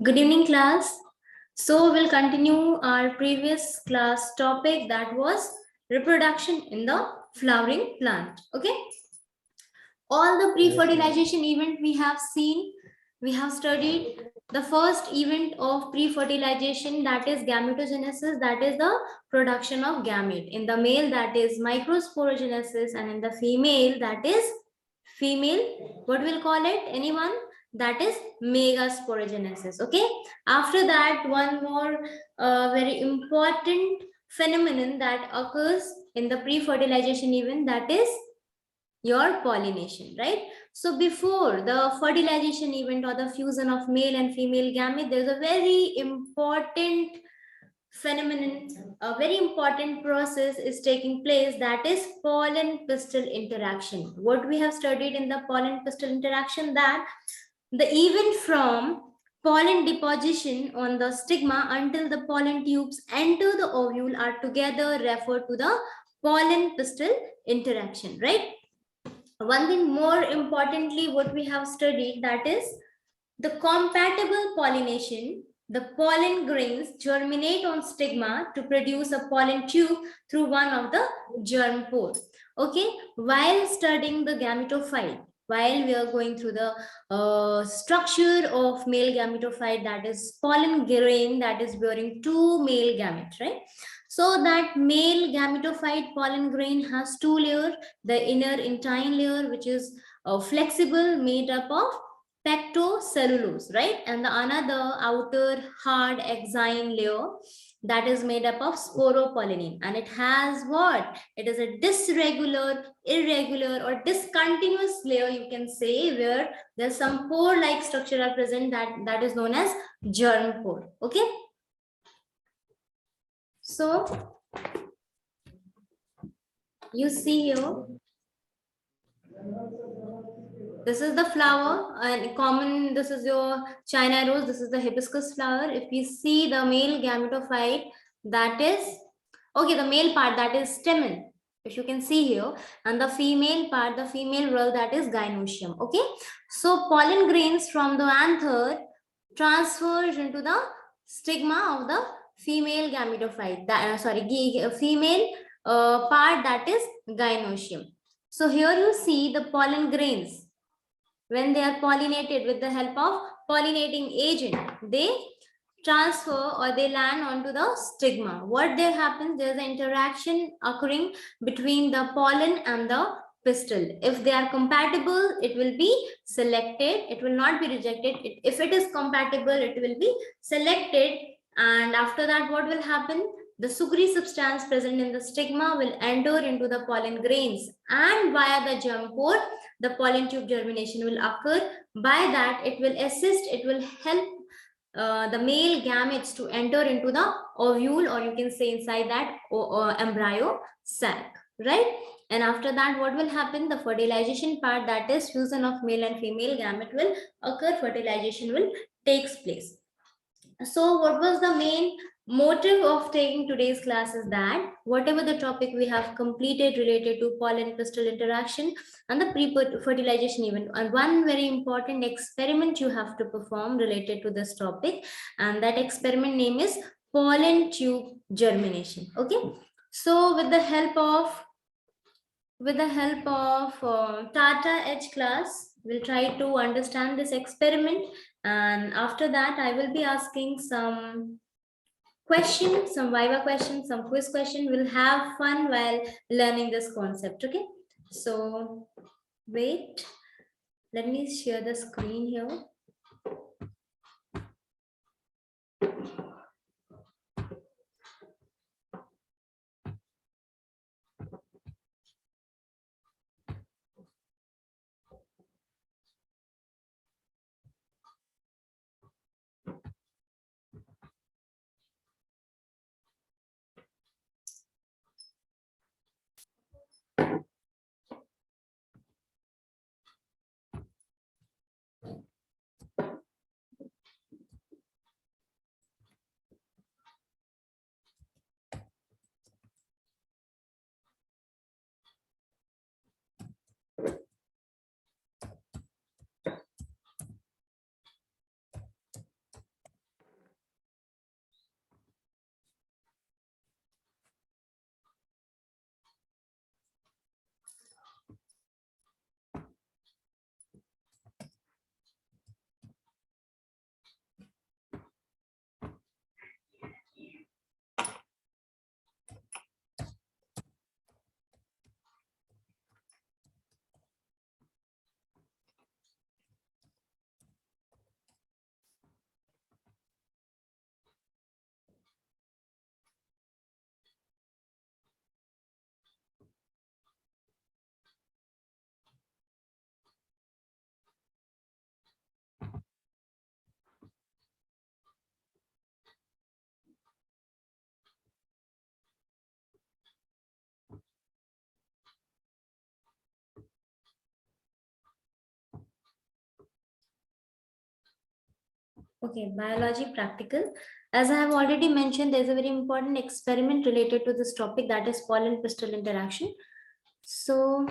Good evening, class. So, we'll continue our previous class topic that was reproduction in the flowering plant. Okay. All the pre-fertilization event we have seen, we have studied the first event of pre-fertilization, that is gametogenesis, that is the production of gamete. In the male, that is microsporogenesis, and in the female, that is female, what we'll call it, anyone? That is megasporogenesis. Okay. After that, one more very important phenomenon that occurs in the pre-fertilization event, that is your pollination, right? So before the fertilization event or the fusion of male and female gamete, there's a very important phenomenon, a very important process is taking place, that is pollen pistil interaction. What we have studied in the pollen pistil interaction, that the event from pollen deposition on the stigma until the pollen tubes enter the ovule are together referred to the pollen pistil interaction, right? One thing more importantly, what we have studied, that is the compatible pollination. The pollen grains germinate on stigma to produce a pollen tube through one of the germ pores. Okay, while studying the gametophyte, while we are going through the structure of male gametophyte, that is pollen grain that is bearing two male gametes, right? So that male gametophyte pollen grain has two layers, the inner intine layer, which is flexible, made up of pectocellulose, right? And the another outer hard exine layer that is made up of sporopollenin. And it has what? It is a dysregular, irregular, or discontinuous layer, you can say, where there's some pore-like structure are present, that is known as germ pore. Okay. So you see here, this is the flower, and common, this is your China rose, this is the hibiscus flower. If we see the male gametophyte, that is, okay, the male part, that is stamen, if you can see here, and the female part, the female whorl, that is gynoecium. Okay, so pollen grains from the anther transfers into the stigma of the female gametophyte, that, female part, that is gynoecium. So here you see the pollen grains. When they are pollinated with the help of pollinating agent, they transfer or they land onto the stigma. What there happens, there's an interaction occurring between the pollen and the pistil. If they are compatible, it will be selected. It will not be rejected. If it is compatible, it will be selected. And after that, what will happen? The sugary substance present in the stigma will enter into the pollen grains, and via the germ pore, the pollen tube germination will occur. By that, it will assist, it will help the male gametes to enter into the ovule, or you can say inside that embryo sac, right? And after that, what will happen? The fertilization part, that is fusion of male and female gamete, will occur. Fertilization will takes place. So what was the main motive of taking today's class is that whatever the topic we have completed related to pollen pistil interaction and the pre-fertilization event, and one very important experiment you have to perform related to this topic, and that experiment name is pollen tube germination. Okay, so with the help of Tata Edge class, we'll try to understand this experiment, and after that I will be asking some questions, some viva questions, some quiz question. We'll have fun while learning this concept. Okay, so wait, let me share the screen here. Okay, biology practical. As I have already mentioned, there's a very important experiment related to this topic, that is pollen crystal interaction. So,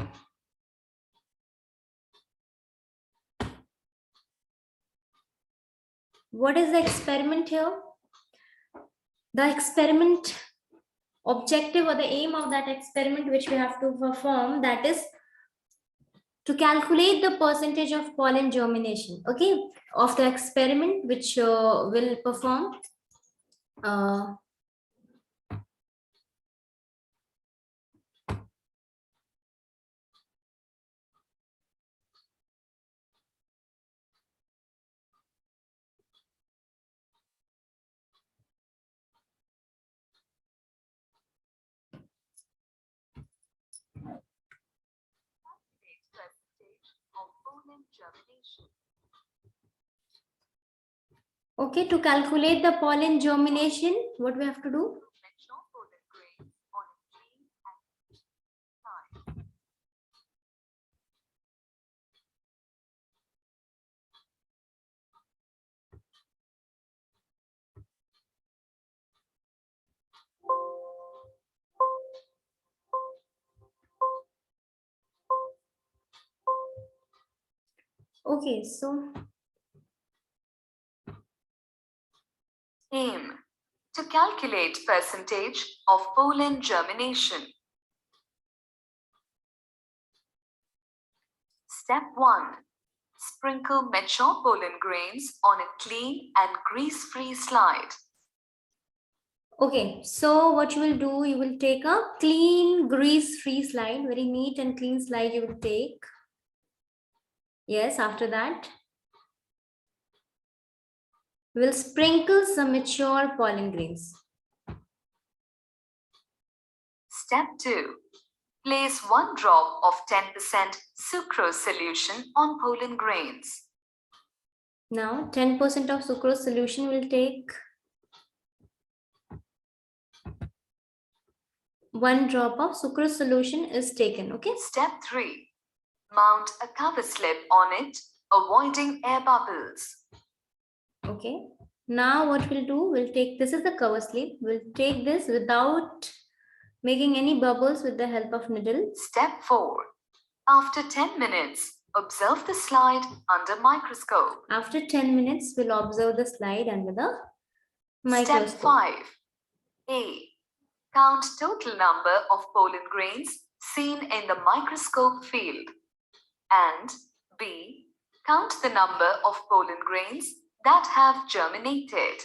what is the experiment here? The experiment objective or the aim of that experiment which we have to perform, that is to calculate the percentage of pollen germination, okay, of the experiment which will perform. Okay, to calculate the pollen germination, what we have to do? Okay, so aim to calculate percentage of pollen germination. Step 1. Sprinkle mature pollen grains on a clean and grease-free slide. okay, so what you will do, you will take a clean, grease-free slide, very neat and clean slide you will take. Yes, after that, we'll sprinkle some mature pollen grains. Step 2. Place 1 drop of 10% sucrose solution on pollen grains. Now, 10% of sucrose solution will take 1 drop of sucrose solution is taken, okay? Step 3. Mount a cover slip on it, avoiding air bubbles. Okay. Now what we'll do, we'll take, this is the cover slip, we'll take this without making any bubbles with the help of needle. Step 4. After 10 minutes, observe the slide under microscope. After 10 minutes, we'll observe the slide under the microscope. Step 5. A. Count total number of pollen grains seen in the microscope field. And B. Count the number of pollen grains that have germinated.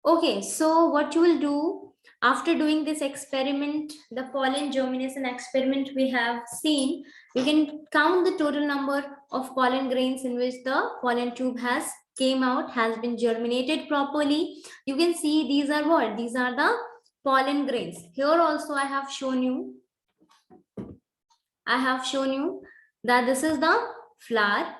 Okay, so what you will do after doing this experiment, the pollen germination experiment we have seen, you can count the total number of pollen grains in which the pollen tube has came out, has been germinated properly. You can see these are what? These are the pollen grains. Here also I have shown you that this is the flower.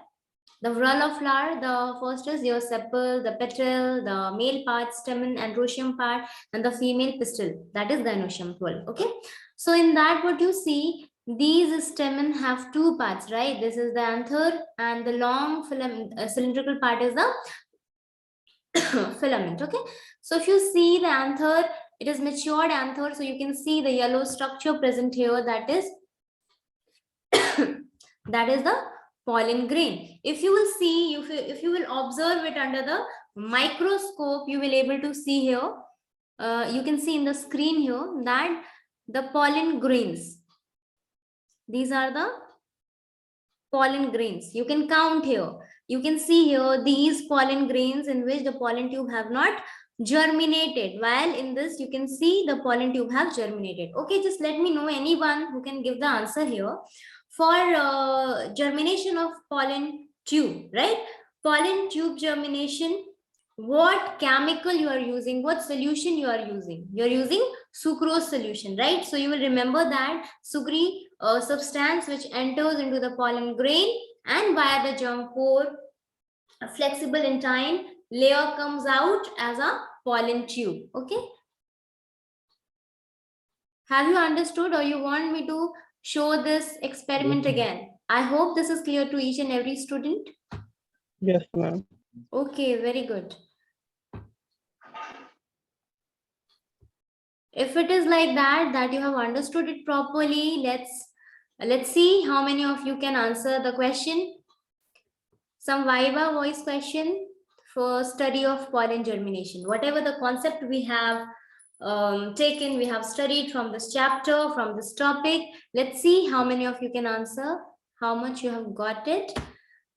The whorl of flower, the first is your sepal, the petal, the male part, stamen, androecium part, and the female pistil, that is gynoecium 12. Okay. So in that, what you see, these stamen have 2 parts, right? This is the anther, and the long cylindrical part is the filament. Okay. So if you see the anther, it is matured anther. So you can see the yellow structure present here. That is that is the pollen grain. If you will see, if you will observe it under the microscope, you will able to see here. You can see in the screen here that the pollen grains. These are the pollen grains. You can count here. You can see here these pollen grains in which the pollen tube have not germinated, while in this you can see the pollen tube have germinated. Okay, just let me know anyone who can give the answer here. For germination of pollen tube, right? Pollen tube germination, what chemical you are using, what solution you are using? You are using sucrose solution, right? So you will remember that sugary substance which enters into the pollen grain, and via the germ pore, flexible in time, layer comes out as a pollen tube. Okay, have you understood, or you want me to show this experiment again. I hope this is clear to each and every student. Yes, ma'am. Okay, very good. If it is like that you have understood it properly, let's see how many of you can answer the question. Some Viva voice question for study of pollen germination. Whatever the concept we have taken, we have studied from this chapter, from this topic. Let's see how many of you can answer, how much you have got it.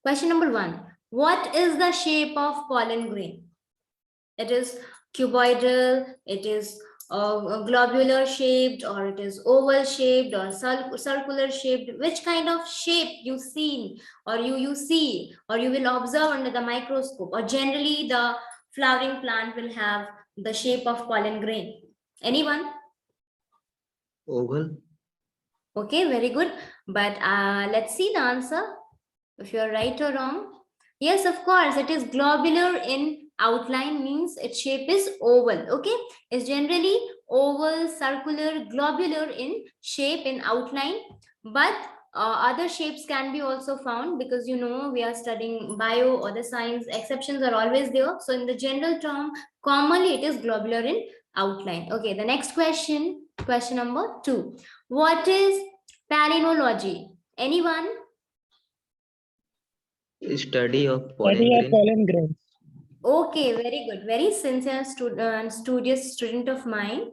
Question number 1. What is the shape of pollen grain? It is cuboidal, it is globular shaped, or it is oval shaped or circular shaped. Which kind of shape you see or you see or you will observe under the microscope, or generally the flowering plant will have the shape of pollen grain? Anyone? Oval. Okay, very good. But let's see the answer, if you're right or wrong. Yes, of course, it is globular in outline, means its shape is oval. Okay, it's generally oval, circular, globular in shape, in outline. But other shapes can be also found, because you know we are studying bio or the science, exceptions are always there. So in the general term, commonly it is globular in outline. Okay, the next question, question number 2. What is palynology? Anyone? Study of pollen Study of grain. pollen grains. Okay, very good. Very sincere and studious student of mine.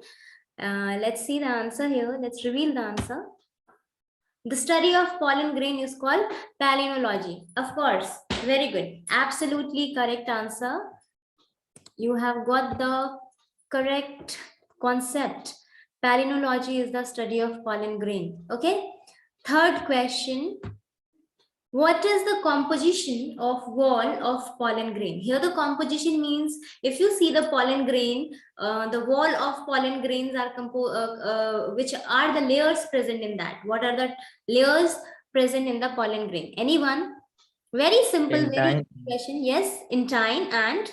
Let's see the answer here. Let's reveal the answer. The study of pollen grain is called palynology. Of course, very good. Absolutely correct answer. You have got the correct concept. Palynology is the study of pollen grain. Okay. Third question. What is the composition of wall of pollen grain? Here the composition means, if you see the pollen grain, the wall of pollen grains are which are the layers present in that. What are the layers present in the pollen grain? Anyone? Very simple, very Entine. easy question. Yes, intine and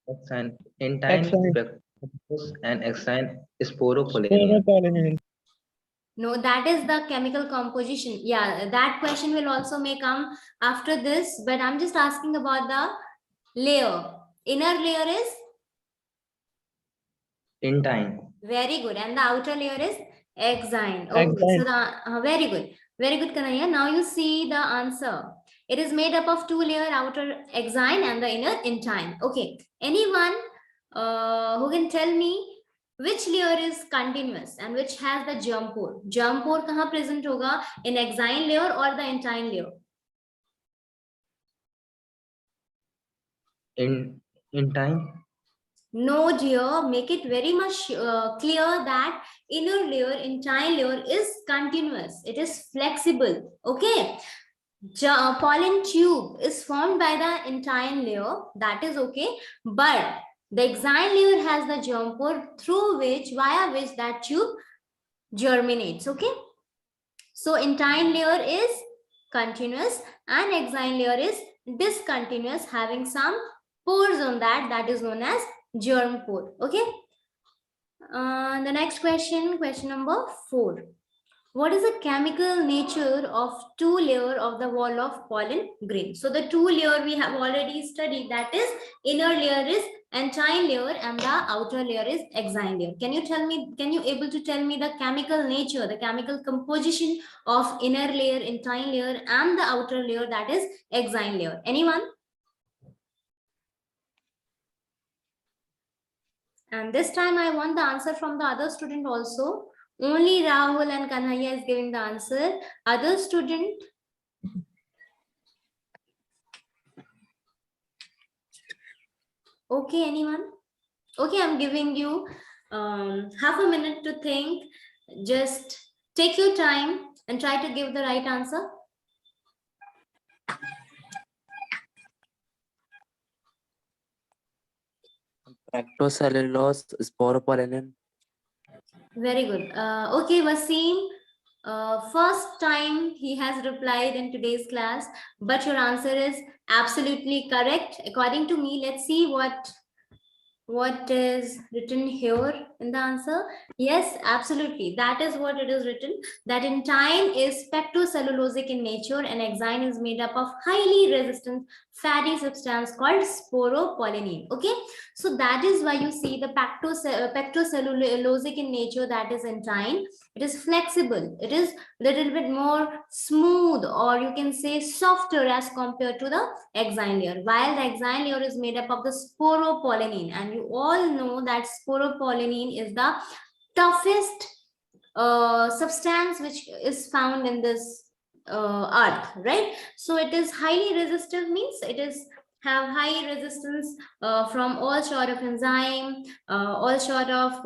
Exine. Entine. Exine. Bacterus and exine. Sporopollen. Sporopollen. no, that is the chemical composition. Yeah, that question will also may come after this, but I'm just asking about the layer. Inner layer is Entine. very good, and the outer layer is exine. Okay, Exine. so the very good, Kanaya. Now you see the answer. It is made up of 2 layer, outer exine and the inner intine. Okay, anyone who can tell me which layer is continuous and which has the germ pore? Germ pore kahan present hoga, in exine layer or the intine layer? Entine. No, dear, make it very much clear that inner layer, intine layer is continuous. It is flexible. Okay. Pollen tube is formed by the intine layer. That is okay. But the exine layer has the germ pore via which that tube germinates. Okay. So intine layer is continuous and exine layer is discontinuous, having some pores on that is known as germ pore. Okay. The next question, question number 4. What is the chemical nature of 2 layer of the wall of pollen grain? So the 2 layer we have already studied, that is inner layer is intine layer and the outer layer is exine layer. Can you able to tell me the chemical nature, the chemical composition of inner layer, intine layer and the outer layer, that is exine layer? Anyone? And this time I want the answer from the other student also. Only Rahul and Kanhaiya is giving the answer. Other student? Okay, anyone? Okay, I'm giving you half a minute to think. Just take your time and try to give the right answer. Lactocellulose, sporopollen. Very good. Okay, Wasim. First time he has replied in today's class, but your answer is absolutely correct. According to me, let's see what what is written here in the answer? Yes, absolutely. That is what it is written. That intine is pectocellulosic in nature and exine is made up of highly resistant fatty substance called sporopollenin. Okay, so that is why you see the pectocellulosic in nature, that is intine. It is flexible. It is little bit more smooth, or you can say softer as compared to the exine layer, while the exine layer is made up of the sporopollenin, and you all know that sporopollenin is the toughest substance which is found in this earth, right? So it is highly resistive, means it is have high resistance from all sort of enzyme, all sort of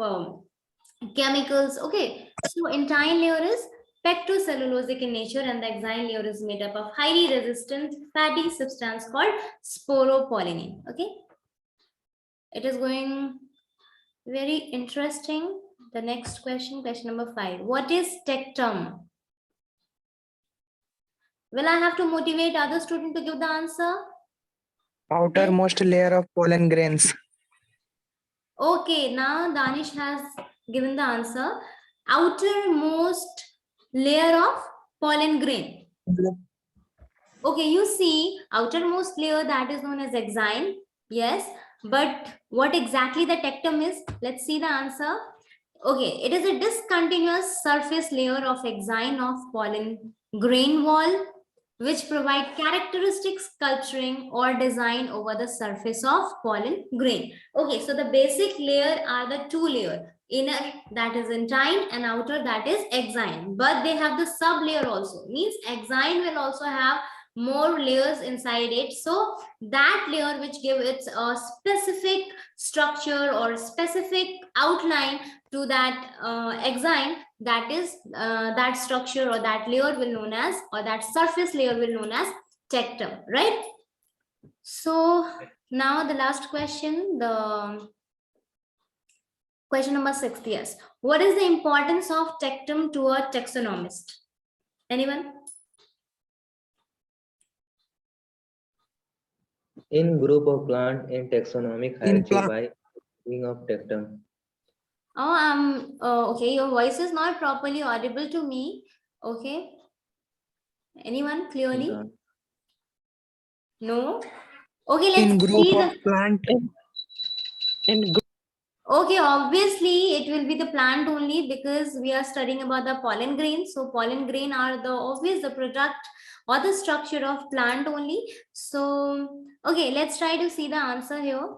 chemicals. Okay, so intine layer is pectocellulosic in nature and the exine layer is made up of highly resistant fatty substance called sporopollenin. Okay, it is going very interesting. The next question, question number 5. What is tectum? Will I have to motivate other student to give the answer? Outermost layer of pollen grains. Okay, now Danish has given the answer. Outermost layer of pollen grain. Okay, you see, outermost layer, that is known as exine. Yes, but what exactly the tectum is? Let's see the answer. Okay, it is a discontinuous surface layer of exine of pollen grain wall, which provide characteristic sculpturing or design over the surface of pollen grain. Okay, so the basic layer are the two layer, inner, that is intine, and outer, that is exine. But they have the sub layer also, means exine will also have more layers inside it. So that layer which give it a specific structure or specific outline to that exine, that is that structure or that layer will known as, or that surface layer will known as tectum, right? So now the last question, the question number 6. Yes, what is the importance of tectum to a taxonomist? Anyone? In group of plant in taxonomic In hierarchy by meaning of tectum. Oh, okay, your voice is not properly audible to me. Okay, anyone clearly? No. Okay, in let's group see of the. plant. In group. Okay, obviously it will be the plant only, because we are studying about the pollen grain. So pollen grain are the obvious the product or the structure of plant only. So okay, let's try to see the answer here.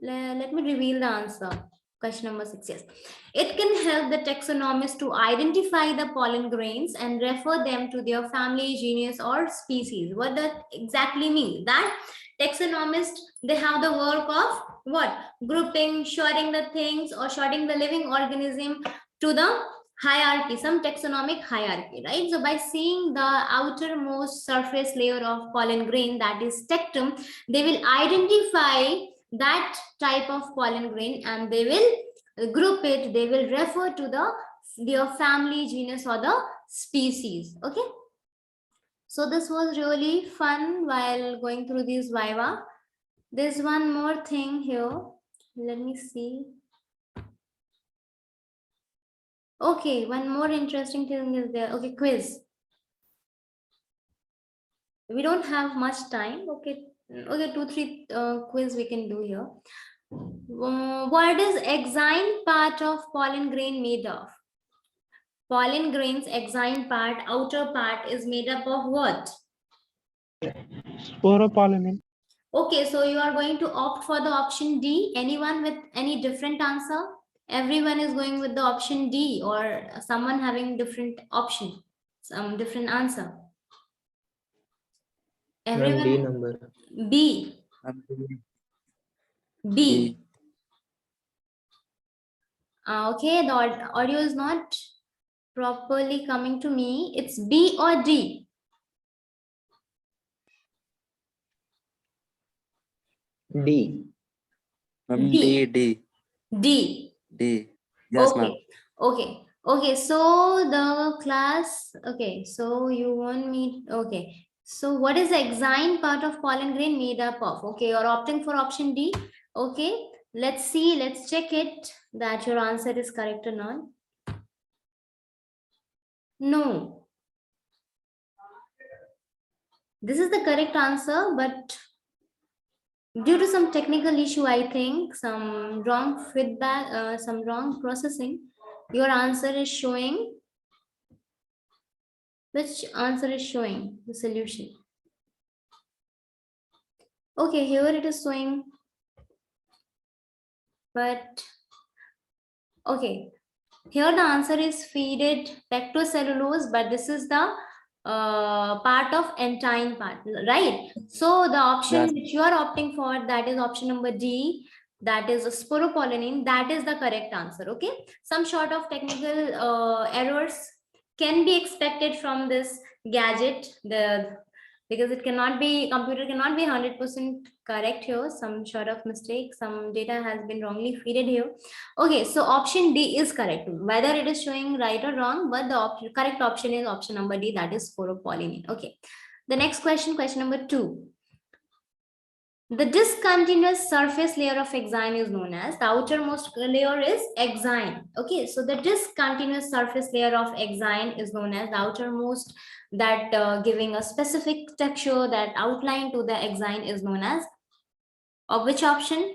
Let me reveal the answer. Question number 6. Yes, it can help the taxonomist to identify the pollen grains and refer them to their family, genus, or species. What that exactly means? That taxonomist, they have the work of what? Grouping, sorting the things, or sorting the living organism to the hierarchy, some taxonomic hierarchy, right? So by seeing the outermost surface layer of pollen grain, that is tectum, they will identify that type of pollen grain and they will group it, they will refer to their family, genus, or the species. Okay, so this was really fun while going through these viva. There's one more thing here. Let me see. Okay, one more interesting thing is there. Okay, quiz. We don't have much time. Okay, 2-3 quiz we can do here. What is exine part of pollen grain made of? Pollen grains exine part, outer part is made up of what? Sporopollenin. Okay, so you are going to opt for the option D. Anyone with any different answer? Everyone is going with the option D, or someone having different option, some different answer. Ma'am, Everyone. D number. B. B. Okay, the audio is not properly coming to me. It's B or D? D. D. D. D. D. Yes, Okay. ma'am. Okay. Okay. So the class. Okay. So you want me. Okay. So what is the exine part of pollen grain made up of? Okay. You're opting for option D. Okay. Let's see, let's check it that your answer is correct or not. No. This is the correct answer, but due to some technical issue, I think some wrong feedback, some wrong processing, your answer is showing. Which answer is showing the solution? Okay, here it is showing, but okay, here the answer is feeded pectocellulose, but this is the part of entine part, right? So the option Yes. which you are opting for, that is option number D, that is sporopollenin, that is the correct answer. Okay, some sort of technical errors can be expected from this gadget, because it cannot be, computer cannot be 100% correct here. Some sort of mistake, some data has been wrongly fed here. Okay, so option D is correct, whether it is showing right or wrong, but the correct option is option number D, that is sporopollenin. Okay, the next question, question number 2. The discontinuous surface layer of exine is known as, the outermost layer is exine. Okay, so the discontinuous surface layer of exine is known as the outermost, that giving a specific texture, that outline to the exine is known as, of which option?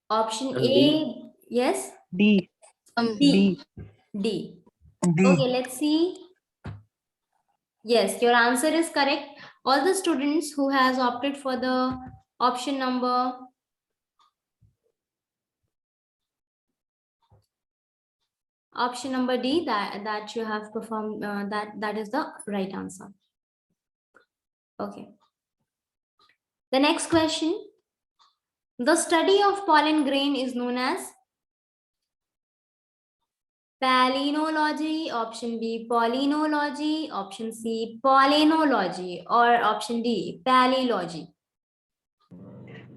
Option A, D. yes? D. D. D. Okay, let's see. Yes, your answer is correct. All the students who has opted for the option number D, that you have performed, that is the right answer. Okay. The next question. The study of pollen grain is known as palynology, option B pollinology, option C pollinology, or option D palyology.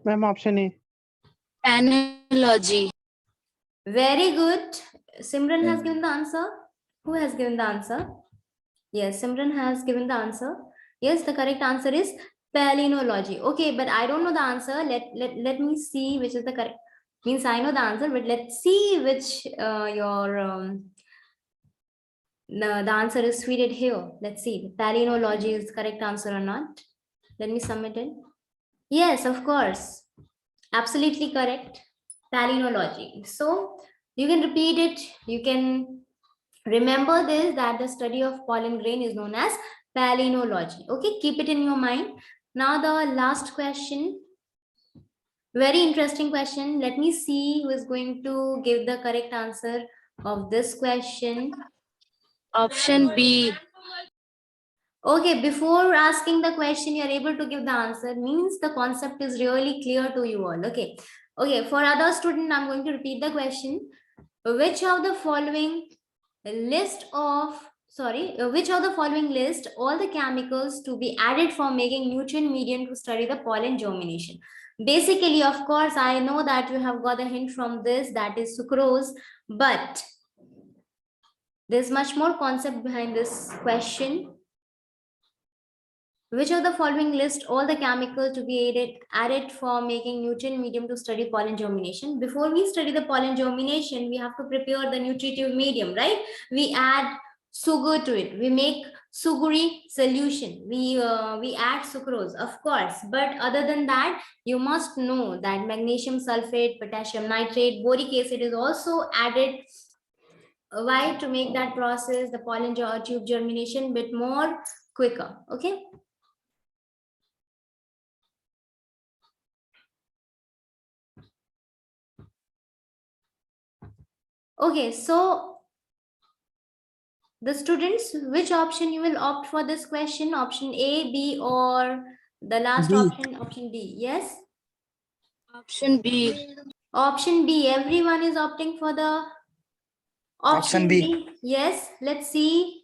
Ma'am, option A. Palynology. Very good. Simran has given the answer. Who has given the answer? Yes, Simran has given the answer. Yes, the correct answer is palynology. Okay, but I don't know the answer. Let me see which is the correct. Means I know the answer, but let's see which the answer is fitted here. Let's see. Palynology is the correct answer or not. Let me submit it. Yes, of course. Absolutely correct. Palynology. So you can repeat it. You can remember this, that the study of pollen grain is known as palynology. Okay, keep it in your mind. Now the last question. Very interesting question. Let me see who is going to give the correct answer of this question. Option B. Okay, before asking the question, you're able to give the answer, means the concept is really clear to you all. Okay. Okay, for other student, I'm going to repeat the question. Which of the following list all the chemicals to be added for making nutrient medium to study the pollen germination? Basically, of course, I know that you have got a hint from this, that is sucrose, but there's much more concept behind this question. Which of the following list all the chemicals to be added for making nutrient medium to study pollen germination? Before we study the pollen germination, we have to prepare the nutritive medium, right? We add sugar to it. We make sugary solution. We add sucrose, of course. But other than that, you must know that magnesium sulfate, potassium nitrate, boric acid is also added. Why? To make that process, the pollen tube germination, bit more quicker. Okay. Okay, so the students, which option you will opt for this question? Option A, B, or the last B. option, option D? Yes? Option B. Option B. Everyone is opting for the option B. Yes, let's see.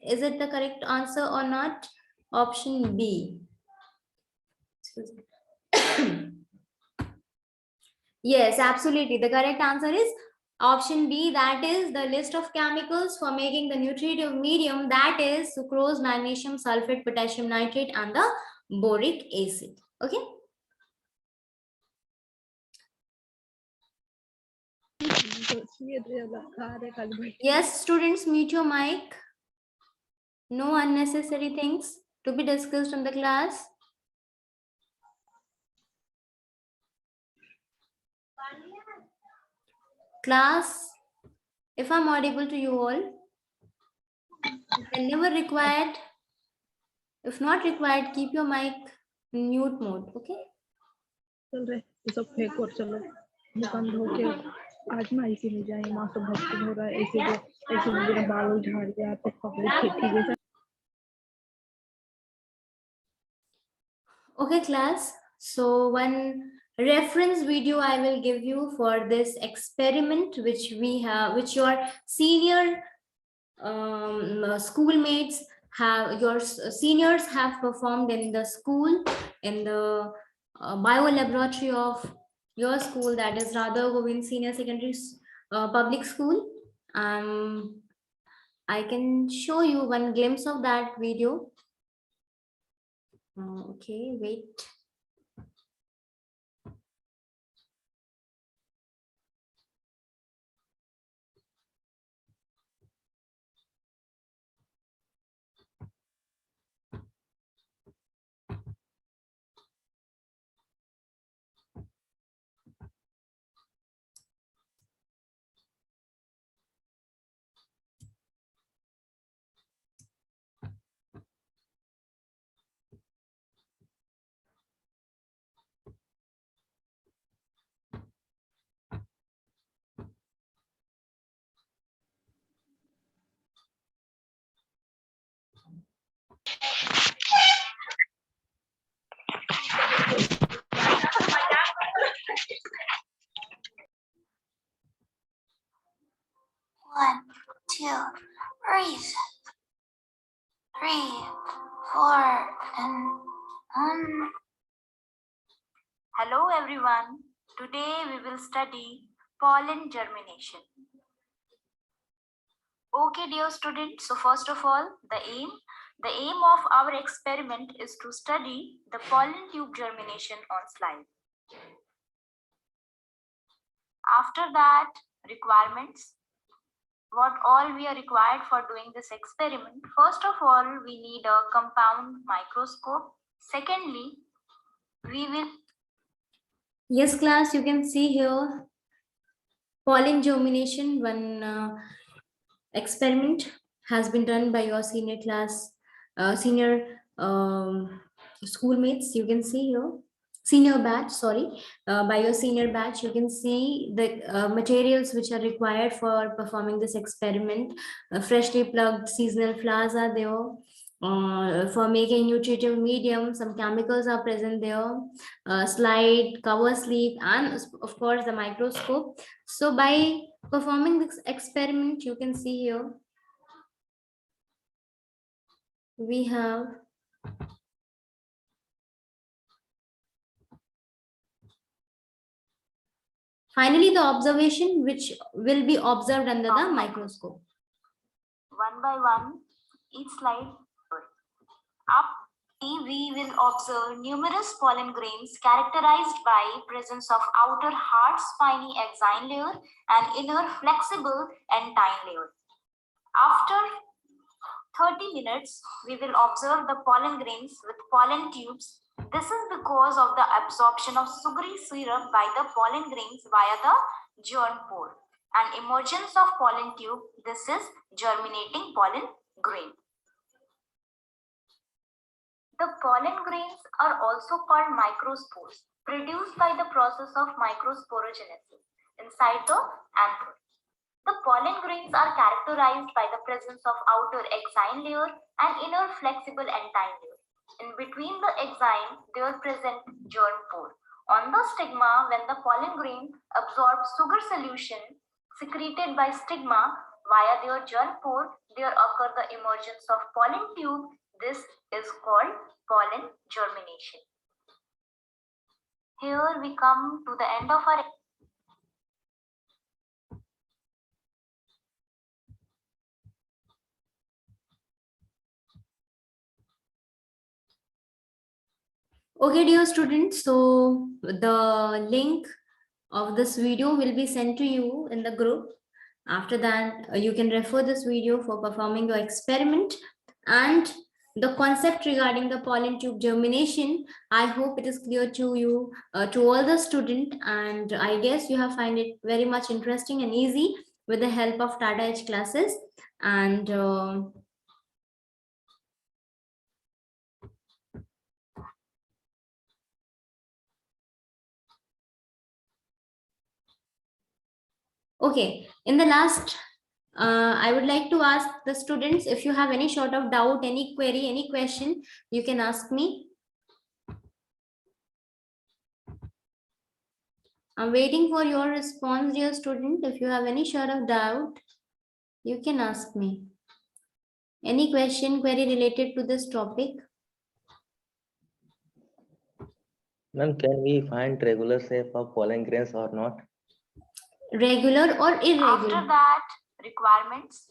Is it the correct answer or not? Option B. Excuse me. Yes, absolutely. The correct answer is Option B, that is the list of chemicals for making the nutritive medium, that is sucrose, magnesium sulfate, potassium nitrate, and the boric acid. Okay. Yes, students, mute your mic. No unnecessary things to be discussed in the class. Class, if I'm audible to you all, whenever required, if not required, keep your mic in mute mode. Okay. चल रहे ये सब फेंक और चलो मुकान धो के आज ना इसी में जाए माँ तो भक्ति हो रहा है ऐसे मेरा बाल झाड़ दिया तो पब्लिक खेती जैसा Okay, class. So one reference video I will give you for this experiment, which we have, which your senior schoolmates have, your seniors have performed in the school, in the bio laboratory of your school, that is Radha Govind Senior Secondary Public School. I can show you one glimpse of that video. Okay, wait. One, two, breathe. 3, 4, and Hello everyone. Today we will study pollen germination. Okay, dear students. So first of all, the aim of our experiment is to study the pollen tube germination on slide. After that, requirements. What all we are required for doing this experiment. First of all, we need a compound microscope. Secondly, we will... Yes, class, you can see here pollen germination. One experiment has been done by your senior class, senior schoolmates. You can see here, senior batch, sorry, by your senior batch. You can see the materials which are required for performing this experiment. Freshly plugged seasonal flowers are there. For making nutritive medium, some chemicals are present there, slide, cover sleeve, and of course the microscope. So by performing this experiment, you can see here, we have finally the observation which will be observed under the microscope. One by one, each slide. Up, we will observe numerous pollen grains characterized by presence of outer hard spiny exine layer and inner flexible entine layer. After 30 minutes, we will observe the pollen grains with pollen tubes. This is because of the absorption of sugary syrup by the pollen grains via the germ pore and emergence of pollen tube. This is germinating pollen grain. The pollen grains are also called microspores, produced by the process of microsporogenesis inside the anther. The pollen grains are characterized by the presence of outer exine layer and inner flexible entine layer. In between the exine, there present germ pore. On the stigma, when the pollen grain absorbs sugar solution secreted by stigma via their germ pore, there occur the emergence of pollen tube. This is called pollen germination. Here we come to the end of our Okay, dear students, so the link of this video will be sent to you in the group. After that, you can refer this video for performing your experiment and the concept regarding the pollen tube germination. I hope it is clear to you, to all the student, and I guess you have find it very much interesting and easy with the help of Tata Edge classes. And okay, in the last, I would like to ask the students, if you have any sort of doubt, any query, any question, you can ask me. I'm waiting for your response, dear student. If you have any sort of doubt, you can ask me. Any question, query related to this topic? Ma'am, can we find regular shape of pollen grains or not? Regular or After irregular? that, requirements.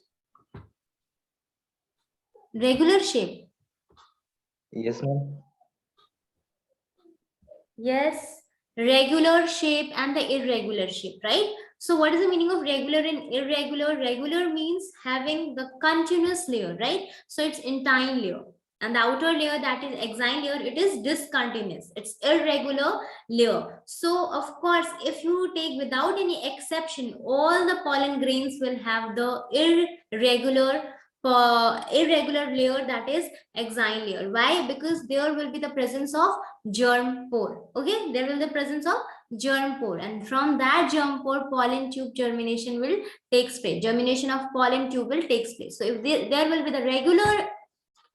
Regular shape. Yes, ma'am. Yes, regular shape and the irregular shape, right? So what is the meaning of regular and irregular? Regular means having the continuous layer, right? So it's entire layer. And the outer layer, that is exine layer, it is discontinuous. It's irregular layer. So of course, if you take without any exception, all the pollen grains will have the irregular layer, that is exine layer. Why? Because there will be the presence of germ pore. Okay, there will be the presence of germ pore, and from that germ pore, pollen tube germination will take place. Germination of pollen tube will take place. So if there will be the regular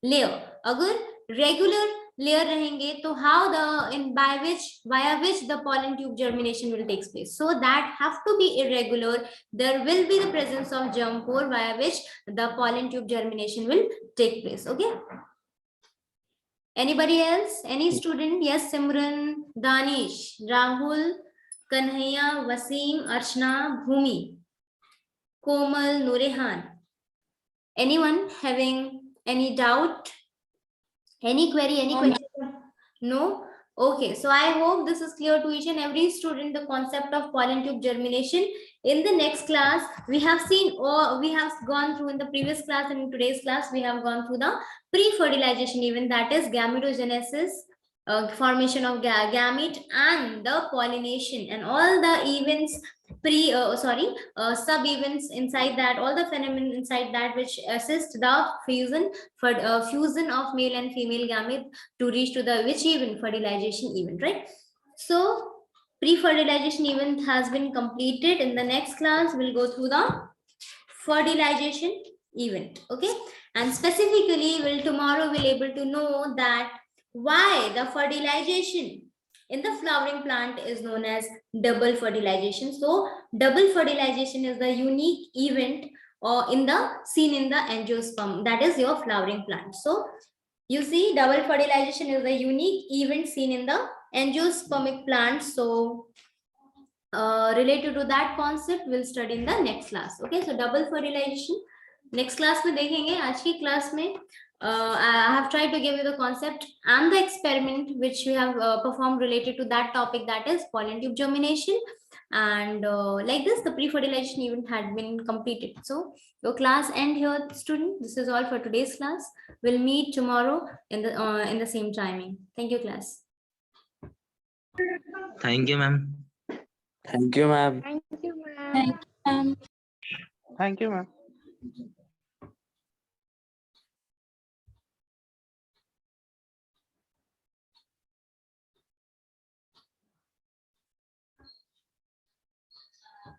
layer, अगर regular layer रहेंगे, तो how via which the pollen tube germination will take place? So that have to be irregular. There will be the presence of germ pore via which the pollen tube germination will take place. Okay. Anybody else? Any student? Yes, Simran, Danish, Rahul, Kanhaiya, Wasim, Archana, Bhumi, Komal, Nurehan. Anyone having any doubt? Any query, any question? No? Okay, so I hope this is clear to each and every student, the concept of pollen tube germination. In the next class, we have seen, or we have gone through in the previous class and in today's class, we have gone through the pre-fertilization event, that is gametogenesis, formation of gamete and the pollination and all the events sub events inside that, all the phenomena inside that which assist the fusion of male and female gamete to reach to the which event, fertilization event, right? So pre-fertilization event has been completed. In the next class we'll go through the fertilization event. Okay, and specifically tomorrow we'll able to know that why the fertilization in the flowering plant is known as double fertilization. So double fertilization is the unique event seen in the angiosperm, that is your flowering plant. So you see, double fertilization is the unique event seen in the angiospermic plant. So related to that concept we'll study in the next class. Okay, so double fertilization next class में देखेंगे. आज की class में I have tried to give you the concept and the experiment which we have performed related to that topic, that is pollen tube germination, and like this the pre-fertilization event had been completed. So your class end here, student. This is all for today's class. We'll meet tomorrow in the same timing. Thank you, class. Thank you, ma'am. Thank you, ma'am. Thank you, ma'am. Thank you, ma'am. Thank you, ma'am.